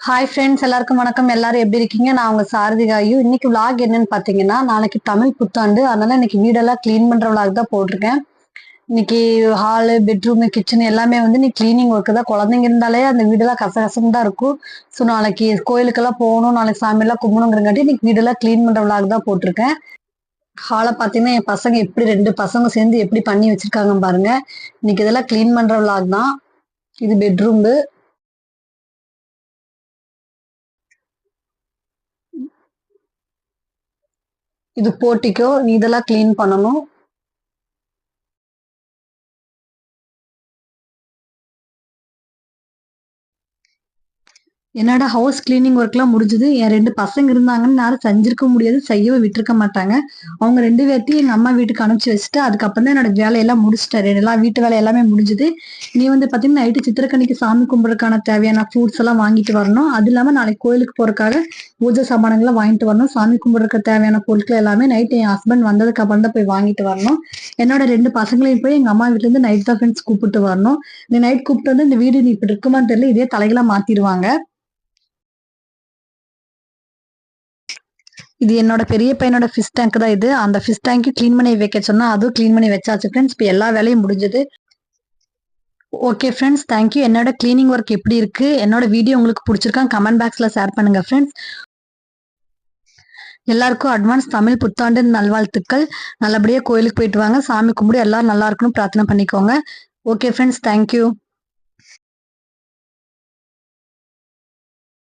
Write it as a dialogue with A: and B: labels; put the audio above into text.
A: Hi friends, எல்லாருக்கும் வணக்கம். எல்லாரும் எப்படி இருக்கீங்க? நான் உங்க சாரதிகாயு. இன்னைக்கு vlog என்னன்னு பாத்தீங்கன்னா, நாளைக்கு தமிழ் புத்தாண்டு. அதனால இன்னைக்கு வீடெல்லாம் கிளீன் பண்ற vlog தான் போட்டிருக்கேன். இன்னைக்கு ஹாலு, பெட்ரூம், கிச்சன் எல்லாமே வந்து இன்னைக்கு கிளீனிங் ஒர்க்கு தான். குழந்தைங்க இருந்தாலே அந்த வீடெல்லாம் கசகசன்னு தான் இருக்கும். ஸோ நாளைக்கு கோயிலுக்கெல்லாம் போகணும், நாளைக்கு சாமியெல்லாம் கும்பிடணுங்கிறங்காட்டி இன்னைக்கு வீடெல்லாம் கிளீன் பண்ற vlog தான் போட்டிருக்கேன். ஹாலை பாத்தீங்கன்னா என் பசங்க எப்படி 2 பசங்க சேர்ந்து எப்படி பண்ணி வச்சிருக்காங்க பாருங்க. இன்னைக்கு இதெல்லாம் கிளீன் பண்ற vlog தான். இது பெட்ரூம், இது போர்ட்டிக்கோ. இதெல்லாம் கிளீன் பண்ணணும். என்னோட ஹவுஸ் கிளீனிங் ஒர்க்லாம் முடிஞ்சது. என் 2 பசங்க இருந்தாங்கன்னு யாரும் செஞ்சிருக்க முடியாது, செய்யவும் விட்டுருக்க மாட்டாங்க. அவங்க 2 பேர்த்தையும் எங்க அம்மா வீட்டுக்கு அனுப்பிச்சு வச்சுட்டு அதுக்கப்புறம் தான் என்னோட வேலையெல்லாம் முடிச்சிட்டேன். எல்லாம் வீட்டு வேலை எல்லாமே முடிஞ்சது. நீ வந்து பாத்தீங்கன்னா நைட்டு சித்திரக்கணிக்கு சாமி கும்பிட்றதுக்கான தேவையான ஃப்ரூட்ஸ் எல்லாம் வாங்கிட்டு வரணும். அது இல்லாம நாளைக்கு கோயிலுக்கு போறதுக்காக பூஜை சாமானங்கள்லாம் வாங்கிட்டு வரணும். சாமி கும்பிட்றதுக்கு தேவையான பொருட்கள் எல்லாமே நைட்டு என் ஹஸ்பண்ட் வந்ததுக்கு அப்புறம் தான் போய் வாங்கிட்டு வரணும். என்னோட 2 பசங்களையும் போய் எங்க அம்மா வீட்டுல இருந்து நைட் தான் ஃப்ரெண்ட்ஸ் கூப்பிட்டு வரணும். இந்த நைட் கூப்பிட்டு வந்து இந்த வீடு நீ இப்படி இருக்குமான்னு தெரியல, இதே தலைகளா மாத்திடுவாங்க. இது என்னோட பெரிய பையனோட ஃபிஷ் டேங்க் தான் இது. அந்த ஃபிஷ் டேங்க் கிளீன் பண்ணி வைக்க சொன்னா அதுவும் கிளீன் பண்ணி வச்சாச்சு ஃப்ரெண்ட்ஸ். இப்போ எல்லா வேலையும் முடிஞ்சது. Okay friends, thank you. என்னோட கிளீனிங் ஒர்க் எப்படி இருக்கு, என்னோட வீடியோ உங்களுக்கு பிடிச்சிருக்கா கமெண்ட் பாக்ஸ்ல ஷேர் பண்ணுங்க ஃப்ரெண்ட்ஸ். எல்லாருக்கும் அட்வான்ஸ் தமிழ் புத்தாண்டு நல்வாழ்த்துக்கள். நல்லபடியா கோயிலுக்கு போயிட்டு வாங்க, சாமி கும்பிடு, எல்லாரும் நல்லா இருக்கணும் பிரார்த்தனை பண்ணிக்கோங்க. Okay friends, thank you.